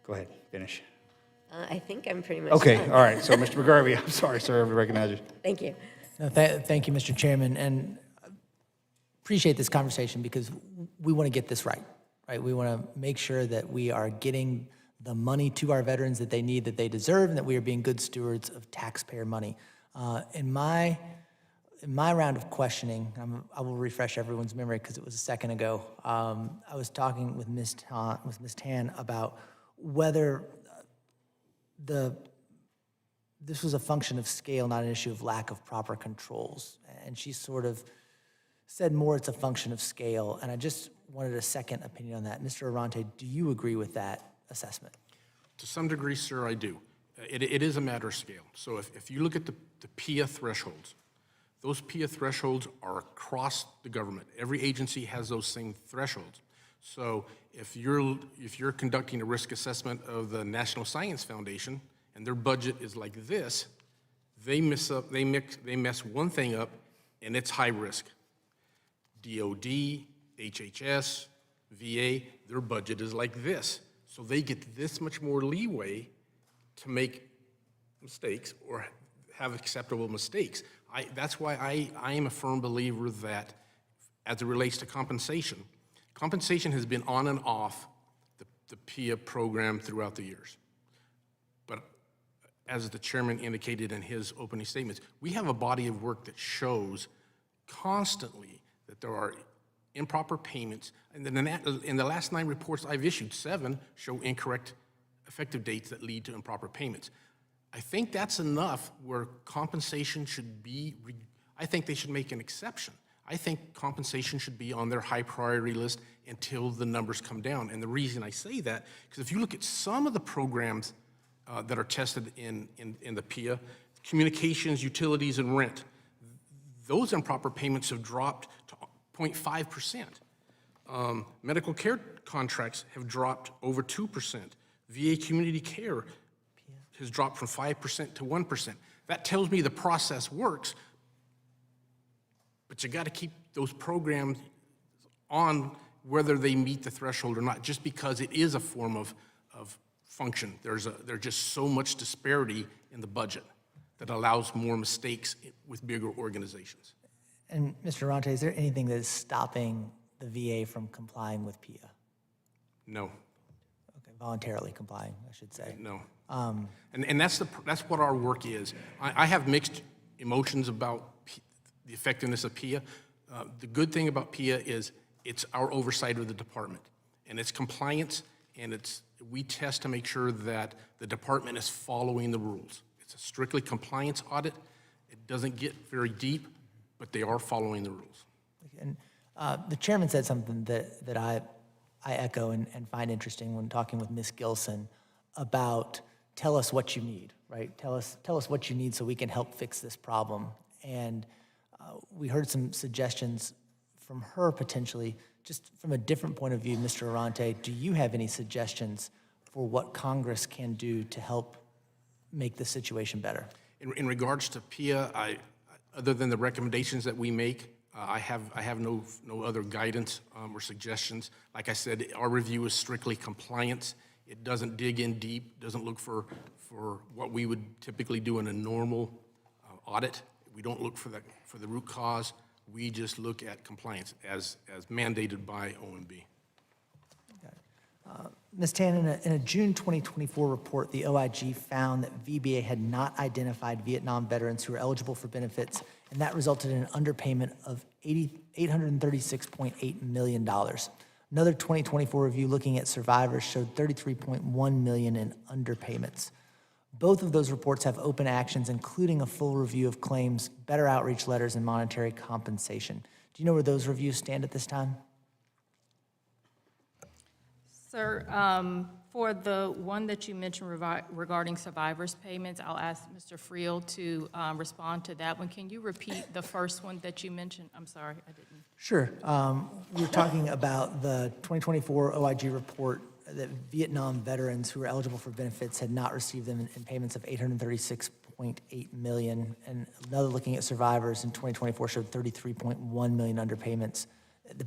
Go ahead, finish. I think I'm pretty much Okay, done. all right, so Mr. McGarvey, I'm sorry, sir, I recognize you. Thank you. No, thank you, Mr. Chairman, and appreciate this conversation because we want to get this right? We want to make sure that we are getting the money to our veterans that they need, that they deserve, and that we are being good stewards of taxpayer money. In my in my round of questioning, I will refresh everyone's memory because it was a second ago. I was talking with Ms. Tann about whether this was a function of scale, not an issue of lack of proper controls. And she sort of said more it's a function of scale. And I just wanted a second opinion on that. Mr. Arronte, do you agree with that assessment? To some degree, sir, I do. It is a matter of scale. So if you look at the PIA thresholds, those PIA thresholds are across the government. Every agency has those same thresholds. So if you're conducting a risk assessment of the National Science Foundation and their budget is like this, they mess one thing up and it's high risk. DOD, HHS, VA, their budget is like this. So they get this much more leeway to make mistakes or have acceptable mistakes. That's why I am a firm believer that as it relates to compensation, compensation has been on and off the PIA program throughout the years. But as the chairman indicated in his opening statements, we have a body of work that shows constantly that there are improper payments. And then in the last 9 reports I've issued, 7 show incorrect effective dates that lead to improper payments. I think that's enough where compensation should be, I think they should make an exception. I think compensation should be on their high priority list until the numbers come down. And the reason I say that, because if you look at some of the programs that are tested in the PIA, communications, utilities, and rent, those improper payments have dropped to 0.5%. Medical care contracts have dropped over 2%. VA community care has dropped from 5% to 1%. That tells me the process works, but you got to keep those programs on whether they meet the threshold or not, just because it is a form of function. There's just so much disparity in the budget that allows more mistakes with bigger organizations. And Mr. Arronte, is there anything that is stopping the VA from complying with PIA? No. Okay, voluntarily complying, I should say. No. And that's what our work is. I have mixed emotions about the effectiveness of PIA. The good thing about PIA is it's our oversight of the department, and it's compliance, and we test to make sure that the department is following the rules. It's a strictly compliance audit. It doesn't get very deep, but they are following the rules. And the chairman said something that I echo and find interesting when talking with Ms. Gilson about tell us what you need, right? Tell us what you need so we can help fix this problem. And we heard some suggestions from her potentially, just from a different point of view. Mr. Arronte, do you have any suggestions for what Congress can do to help make the situation better? In regards to PIA, other than the recommendations that we make, I have no other guidance or suggestions. Like I said, our review is strictly compliance. It doesn't dig in deep, doesn't look for what we would typically do in a normal audit. We don't look for the root cause. We just look at compliance as mandated by OMB. Ms. Tann, in a June 2024 report, the OIG found that VBA had not identified Vietnam veterans who were eligible for benefits, and that resulted in an underpayment of $836.8 million. Another 2024 review looking at survivors showed $33.1 million in underpayments. Both of those reports have open actions, including a full review of claims, better outreach letters, and monetary compensation. Do you know where those reviews stand at this time? Sir, for the one that you mentioned regarding survivors' payments, I'll ask Mr. Friel to respond to that one. Can you repeat the first one that you mentioned? I'm sorry, I didn't. Sure. We were talking about the 2024 OIG report that Vietnam veterans who were eligible for benefits had not received them in payments of $836.8 million. And another looking at survivors in 2024 showed $33.1 million underpayments.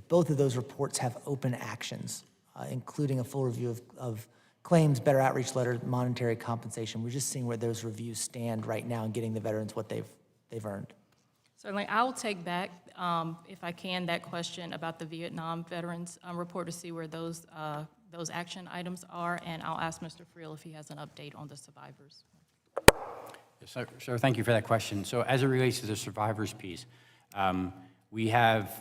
Both of those reports have open actions, including a full review of claims, better outreach letters, monetary compensation. We're just seeing where those reviews stand right now and getting the veterans what they've earned. Certainly, I will take back, if I can, that question about the Vietnam veterans report to see where those action items are, and I'll ask Mr. Friel if he has an update on the survivors. Yes, sir, thank you for that question. So as it relates to the survivors piece, we have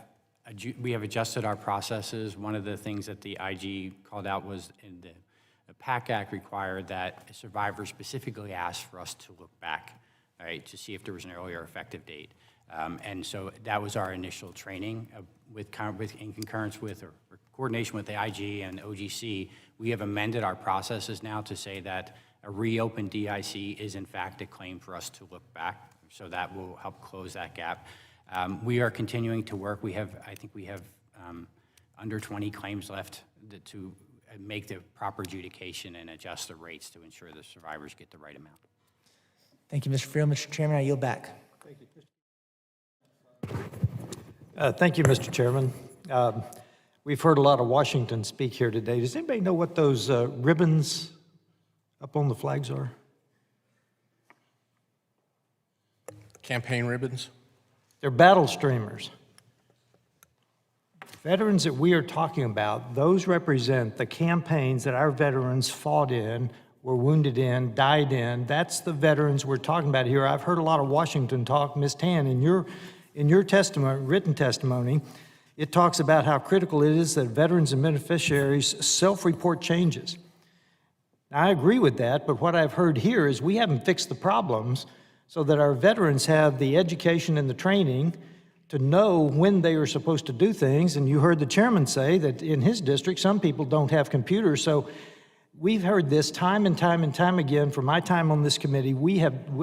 adjusted our processes. One of the things that the IG called out was in the PAC Act required that survivors specifically asked for us to look back, right, to see if there was an earlier effective date. And so that was our initial training in concurrence with or coordination with the IG and OGC. We have amended our processes now to say that a reopened DIC is in fact a claim for us to look back. So that will help close that gap. We are continuing to work. I think we have under 20 claims left to make the proper adjudication and adjust the rates to ensure the survivors get the right amount. Thank you, Mr. Friel. Mr. Chairman, I yield back. Thank you, Mr. Chairman. We've heard a lot of Washington speak here today. Does anybody know what those ribbons up on the flags are? Campaign ribbons? They're battle streamers. Veterans that we are talking about, those represent the campaigns that our veterans fought in, were wounded in, died in. That's the veterans we're talking about here. I've heard a lot of Washington talk. Ms. Tann, in your testimony, written testimony, it talks about how critical it is that veterans and beneficiaries self-report changes. Now, I agree with that, but what I've heard here is we haven't fixed the problems so that our veterans have the education and the training to know when they are supposed to do things. And you heard the chairman say that in his district, some people don't have computers. So we've heard this time and time and time again from my time on this committee.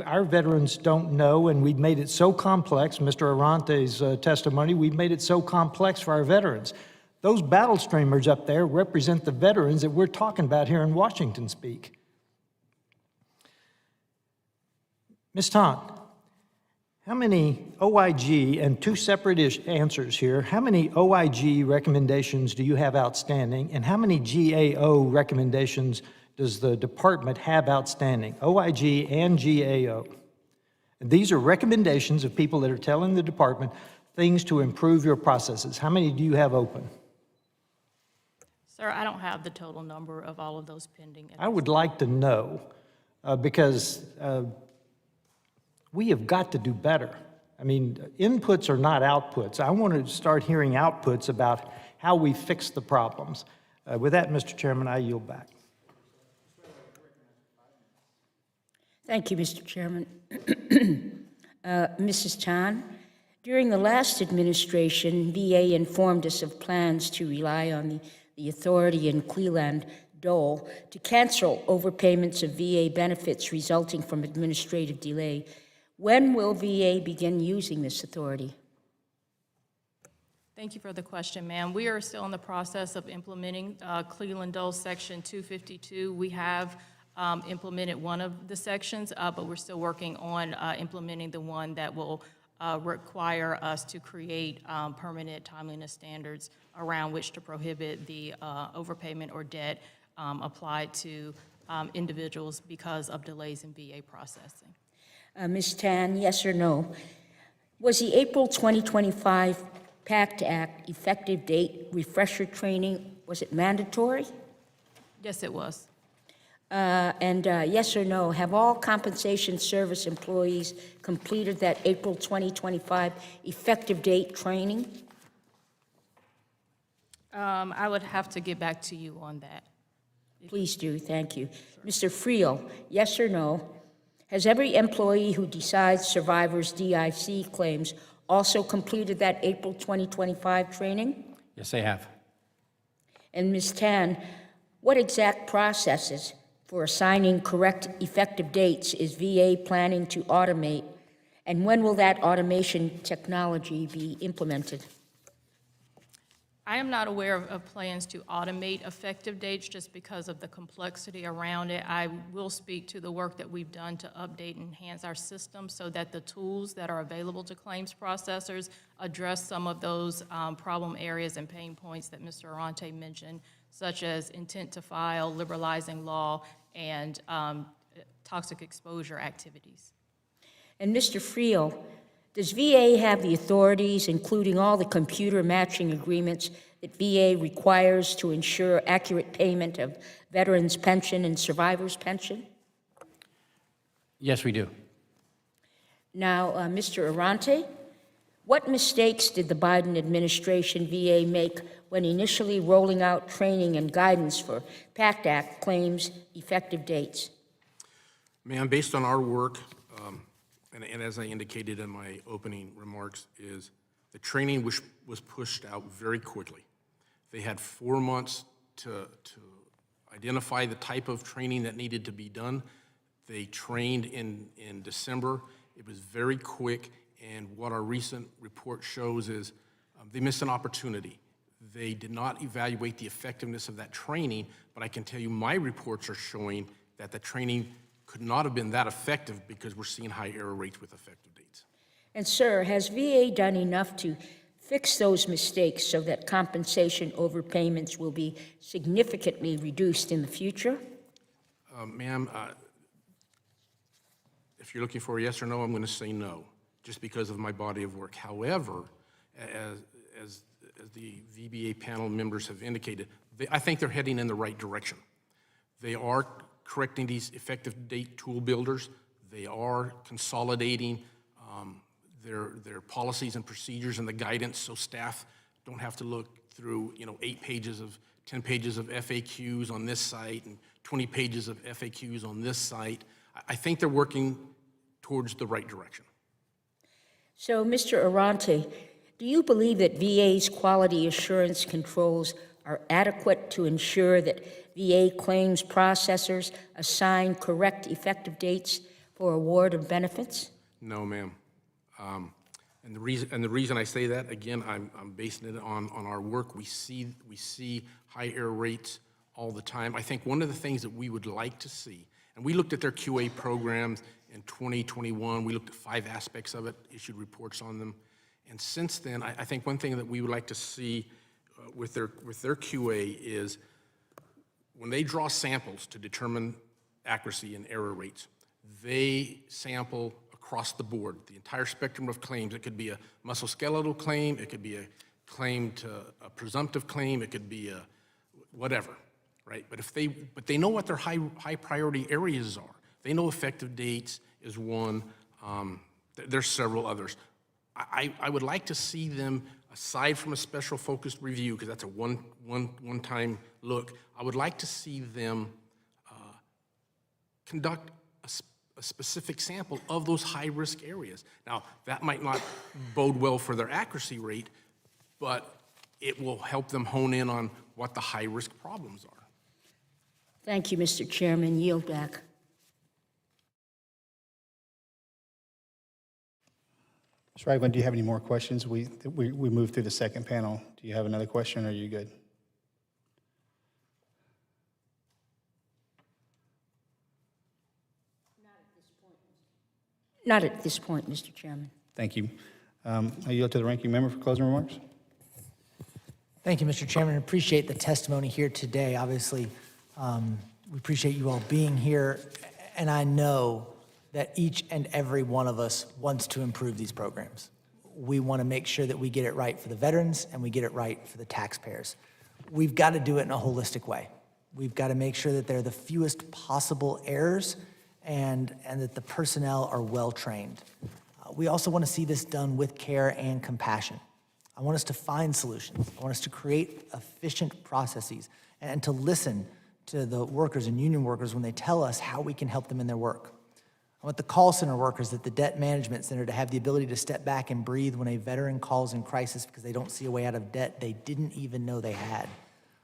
Our veterans don't know, and we've made it so complex. Mr. Arronte's testimony, we've made it so complex for our veterans. Those battle streamers up there represent the veterans that we're talking about here in Washington speak. Ms. Tann, how many OIG, and two separate answers here, how many OIG recommendations do you have outstanding, and how many GAO recommendations does the department have outstanding, OIG and GAO? And these are recommendations of people that are telling the department things to improve your processes. How many do you have open? Sir, I don't have the total number of all of those pending. I would like to know, because we have got to do better. I mean, inputs are not outputs. I want to start hearing outputs about how we fix the problems. With that, Mr. Chairman, I yield back. Thank you, Mr. Chairman. Mrs. Tann, during the last administration, VA informed us of plans to rely on the authority in Cleveland Dole to cancel overpayments of VA benefits resulting from administrative delay. When will VA begin using this authority? Thank you for the question, ma'am. We are still in the process of implementing Cleveland Dole Section 252. We have implemented one of the sections, but we're still working on implementing the one that will require us to create permanent timeliness standards around which to prohibit the overpayment or debt applied to individuals because of delays in VA processing. Ms. Tann, yes or no? Was the April 2025 PACT Act effective date refresher training, was it mandatory? Yes, it was. Yes or no, have all compensation service employees completed that April 2025 effective date training? I would have to get back to you on that. Please do, thank you. Mr. Friel, yes or no, has every employee who decides survivors DIC claims also completed that April 2025 training? Yes, they have. And Ms. Tann, what exact processes for assigning correct effective dates is VA planning to automate, and when will that automation technology be implemented? I am not aware of plans to automate effective dates just because of the complexity around it. I will speak to the work that we've done to update and enhance our system so that the tools that are available to claims processors address some of those problem areas and pain points that Mr. Arronte mentioned, such as intent to file, liberalizing law, and toxic exposure activities. And Mr. Friel, does VA have the authorities, including all the computer matching agreements that VA requires to ensure accurate payment of veterans' pension and survivors' pension? Yes, we do. Now, Mr. Arronte, what mistakes did the Biden administration VA make when initially rolling out training and guidance for PACT Act claims effective dates? Ma'am, based on our work, and as I indicated in my opening remarks, is the training was pushed out very quickly. They had 4 months to identify the type of training that needed to be done. They trained in December. It was very quick, and what our recent report shows is they missed an opportunity. They did not evaluate the effectiveness of that training, but I can tell you my reports are showing that the training could not have been that effective because we're seeing high error rates with effective dates. And sir, has VA done enough to fix those mistakes so that compensation overpayments will be significantly reduced in the future? Ma'am, if you're looking for a yes or no, I'm going to say no, just because of my body of work. However, as the VBA panel members have indicated, I think they're heading in the right direction. They are correcting these effective date tool builders. They are consolidating their policies and procedures and the guidance so staff don't have to look through 10 pages of FAQs on this site and 20 pages of FAQs on this site. I think they're working towards the right direction. So, Mr. Arronte, do you believe that VA's quality assurance controls are adequate to ensure that VA claims processors assign correct effective dates for award of benefits? No, ma'am. And the reason I say that, again, I'm basing it on our work. We see high error rates all the time. I think one of the things that we would like to see, and we looked at their QA programs in 2021. We looked at 5 aspects of it, issued reports on them. And since then, I think one thing that we would like to see with their QA is when they draw samples to determine accuracy and error rates, they sample across the board, the entire spectrum of claims. It could be a musculoskeletal claim, it could be a claim to a presumptive claim, it could be a whatever, right? But they know what their high priority areas are. They know effective dates is one. There's several others. I would like to see them, aside from a special focused review, because that's a one-time look, I would like to see them conduct a specific sample of those high-risk areas. Now, that might not bode well for their accuracy rate, but it will help them hone in on what the high-risk problems are. Thank you, Mr. Chairman. Yield back. Mr. Ragland, do you have any more questions? We moved through the second panel. Do you have another question, or are you good? Not at this point, Mr. Chairman. Thank you. I yield to the ranking member for closing remarks. Thank you, Mr. Chairman. I appreciate the testimony here today. Obviously, we appreciate you all being here, and I know that each and every one of us wants to improve these programs. We want to make sure that we get it right for the veterans and we get it right for the taxpayers. We've got to do it in a holistic way. We've got to make sure that there are the fewest possible errors and that the personnel are well-trained. We also want to see this done with care and compassion. I want us to find solutions. I want us to create efficient processes and to listen to the workers and union workers when they tell us how we can help them in their work. I want the call center workers at the Debt Management Center to have the ability to step back and breathe when a veteran calls in crisis because they don't see a way out of debt they didn't even know they had.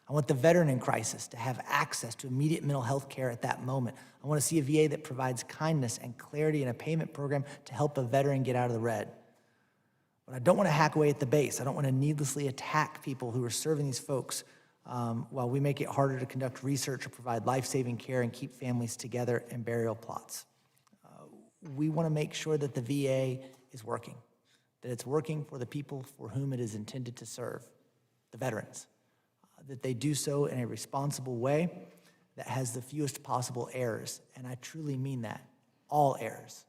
I want the veteran in crisis to have access to immediate mental health care at that moment. I want to see a VA that provides kindness and clarity in a payment program to help a veteran get out of the red. But I don't want to hack away at the base. I don't want to needlessly attack people who are serving these folks while we make it harder to conduct research or provide life-saving care and keep families together in burial plots. We want to make sure that the VA is working, that it's working for the people for whom it is intended to serve, the veterans, that they do so in a responsible way that has the fewest possible errors. And I truly mean that, all errors,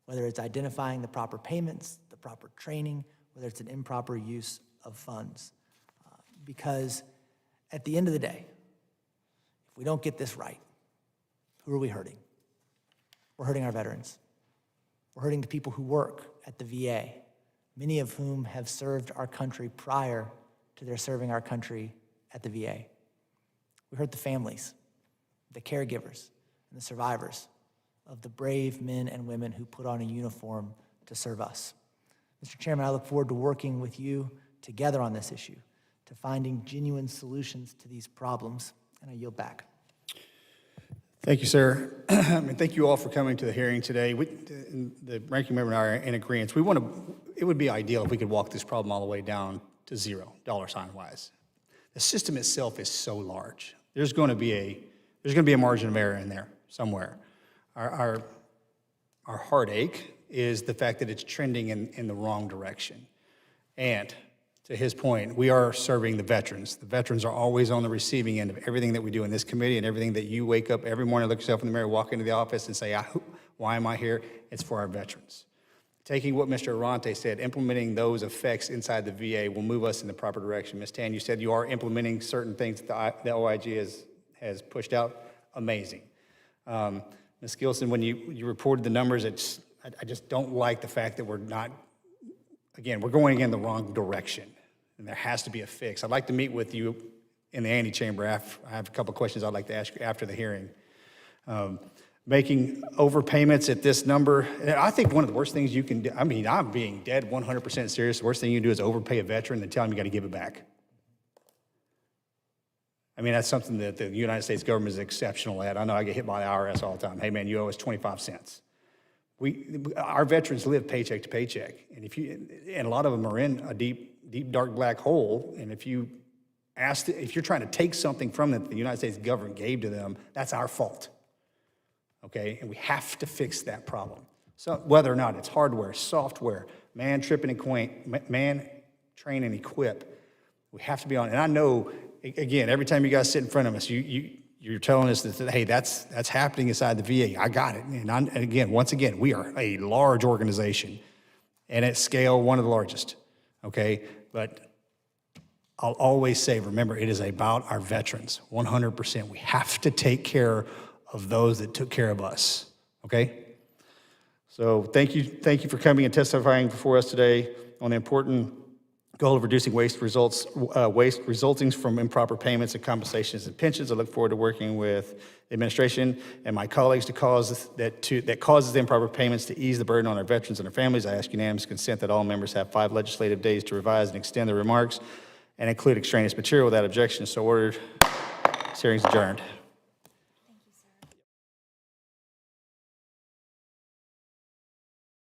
whether it's identifying the proper payments, the proper training, whether it's an improper use of funds. Because at the end of the day, if we don't get this right, who are we hurting? We're hurting our veterans. We're hurting the people who work at the VA, many of whom have served our country prior to their serving our country at the VA. We hurt the families, the caregivers, and the survivors of the brave men and women who put on a uniform to serve us. Mr. Chairman, I look forward to working with you together on this issue, to finding genuine solutions to these problems, and I yield back. Thank you, sir. And thank you all for coming to the hearing today. The ranking member and I are in agreement. It would be ideal if we could walk this problem all the way down to zero, dollar sign wise. The system itself is so large. There's going to be a margin of error in there somewhere. Our heartache is the fact that it's trending in the wrong direction. And to his point, we are serving the veterans. The veterans are always on the receiving end of everything that we do in this committee and everything that you wake up every morning, look yourself in the mirror, walk into the office and say, why am I here? It's for our veterans. Taking what Mr. Arronte said, implementing those effects inside the VA will move us in the proper direction. Ms. Tann, you said you are implementing certain things that the OIG has pushed out. Amazing. Ms. Gilson, when you reported the numbers, I just don't like the fact that we're going in the wrong direction, and there has to be a fix. I'd like to meet with you in the antechamber. I have a couple of questions I'd like to ask you after the hearing. Making overpayments at this number, and I think one of the worst things you can do, I mean, I'm being dead 100% serious, the worst thing you can do is overpay a veteran and tell him you got to give it back. I mean, that's something that the United States government is exceptional at. I know I get hit by the IRS all the time. Hey, man, you owe us 25 cents. Our veterans live paycheck to paycheck, and a lot of them are in a deep, dark black hole. And if you're trying to take something from them that the United States government gave to them, that's our fault. Okay, and we have to fix that problem. So whether or not it's hardware, software, man, train and equip, we have to be on. And I know, again, every time you guys sit in front of us, you're telling us that, hey, that's happening inside the VA. I got it. And again, once again, we are a large organization, and at scale, one of the largest, okay? But I'll always say, remember, it is about our veterans, 100%. We have to take care of those that took care of us, okay? So thank you for coming and testifying before us today on the important goal of reducing waste resulting from improper payments and compensations and pensions. I look forward to working with the administration and my colleagues that causes the improper payments to ease the burden on our veterans and their families. I ask unanimous consent that all members have 5 legislative days to revise and extend their remarks and include extraneous material without objection. So ordered. This hearing's adjourned.